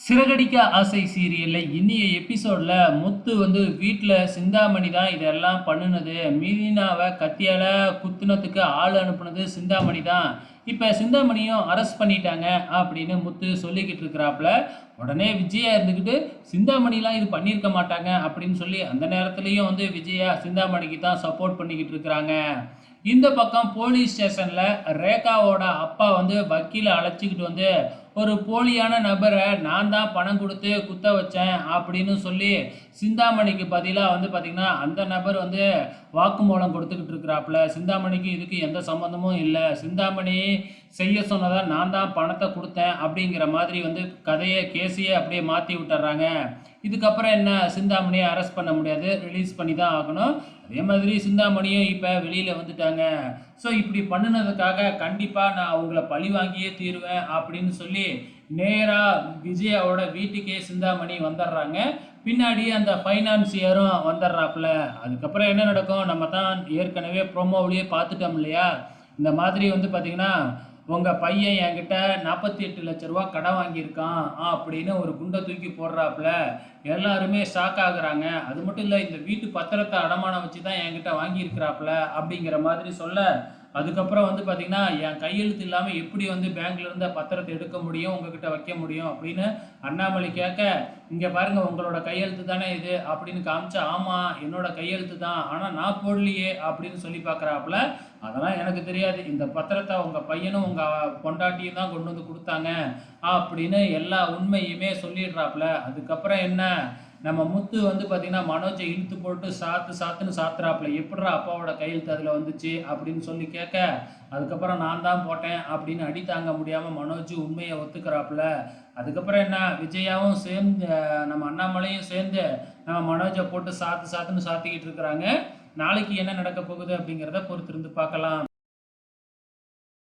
சிறகடிக்க ஆசை சீரியல்ல இன்னிய எபிசோட்ல முத்து வந்து வீட்ல சிந்தாமணி தான் இதெல்லாம் பண்ணுனது. மீனாவை கத்தியால குத்துனதுக்கு ஆள் அனுப்புனது சிந்தாமணி தான். இப்ப சிந்தாமணியும் அரெஸ்ட் பண்ணிட்டாங்க அப்படின்னு முத்து சொல்லிக்கிட்டு இருக்கிறாப்புல. உடனே விஜயா இருந்துக்கிட்டு சிந்தாமணிலாம் இது பண்ணியிருக்க மாட்டாங்க அப்படின்னு சொல்லி அந்த நேரத்துலையும் வந்து விஜயா சிந்தாமணிக்கு தான் சப்போர்ட் பண்ணிக்கிட்டு இருக்கிறாங்க. இந்த பக்கம் போலீஸ் ஸ்டேஷன்ல ரேகாவோட அப்பா வந்து வக்கீலை அழைச்சிக்கிட்டு வந்து ஒரு போலியான நபரை நான் தான் பணம் கொடுத்து குத்த வச்சேன் அப்படின்னு சொல்லி சிந்தாமணிக்கு பதிலாக வந்து பார்த்திங்கன்னா அந்த நபர் வந்து வாக்குமூலம் கொடுத்துக்கிட்டு இருக்கிறாப்புல. சிந்தாமணிக்கு இதுக்கு எந்த சம்மந்தமும் இல்லை, சிந்தாமணி செய்ய சொன்னதை நான் தான் பணத்தை கொடுத்தேன் அப்படிங்கிற மாதிரி வந்து கதையை கேஸையே அப்படியே மாற்றி விட்டுறாங்க. இதுக்கப்புறம் என்ன, சிந்தாமணியை அரெஸ்ட் பண்ண முடியாது, ரிலீஸ் பண்ணி தான் ஆகணும். அதே மாதிரி சிந்தாமணியும் இப்போ வெளியில் வந்துட்டாங்க. ஸோ இப்படி பண்ணினதுக்காக கண்டிப்பாக நான் அவங்கள பழி வாங்கியே தீருவேன் அப்படின்னு சொல்லி நேராக விஜயாவோட வீட்டுக்கே சிந்தாமணி வந்துடுறாங்க. பின்னாடி அந்த ஃபைனான்சியரும் வந்துடுறாப்புல. அதுக்கப்புறம் என்ன நடக்கும், நம்ம தான் ஏற்கனவே ப்ரோமோவிலேயே பார்த்துட்டோம் இல்லையா. இந்த மாதிரி வந்து பார்த்திங்கன்னா உங்கள் பையன் என்கிட்ட 48 லட்ச ரூபா கடன் வாங்கியிருக்கான் அப்படின்னு ஒரு குண்டை தூக்கி போடுறாப்புல. எல்லாருமே ஷாக் ஆகுறாங்க. அது மட்டும் இல்லை, இந்த வீட்டு பத்திரத்தை அடமானம் வச்சு தான் என்கிட்ட வாங்கியிருக்கிறாப்புல அப்படிங்கிற மாதிரி சொல்ல, அதுக்கப்புறம் வந்து பார்த்திங்கன்னா என் கையெழுத்து இல்லாமல் எப்படி வந்து பேங்க்ல இருந்த பத்திரத்தை எடுக்க முடியும், உங்ககிட்ட வைக்க முடியும் அப்படின்னு அண்ணாமலை கேட்க, இங்கே பாருங்கள் உங்களோட கையெழுத்து தானே இது அப்படின்னு காமிச்சா, ஆமாம் என்னோட கையெழுத்து தான், ஆனால் நான் போடலையே அப்படின்னு சொல்லி பார்க்குறாப்புல. அதெல்லாம் எனக்கு தெரியாது, இந்த பத்திரத்தை உங்கள் பையனும் உங்கள் பொண்டாட்டியும் தான் கொண்டு வந்து கொடுத்தாங்க அப்படின்னு எல்லா உண்மையுமே சொல்லிடுறாப்புல. அதுக்கப்புறம் என்ன, நம்ம முத்து வந்து பார்த்திங்கன்னா மனோஜை இழுத்து போட்டு சாத்துன்னு சாத்துறாப்புல. எப்படிரா அப்பாவோட கையெழுத்து அதில் வந்துச்சு அப்படின்னு சொல்லி கேட்க, அதுக்கப்புறம் நான் தான் போட்டேன் அப்படின்னு அடி தாங்க முடியாமல் மனோஜ் உண்மையை ஒத்துக்கிறாப்புல. அதுக்கப்புறம் என்ன, விஜயாவும் சேர்ந்து நம்ம அண்ணாமலையும் சேர்ந்து நம்ம மனோஜை போட்டு சாத்துன்னு சாத்திக்கிட்டு இருக்கிறாங்க. நாளைக்கு என்ன நடக்க போகுது அப்படிங்கிறத பொறுத்திருந்து பார்க்கலாம்.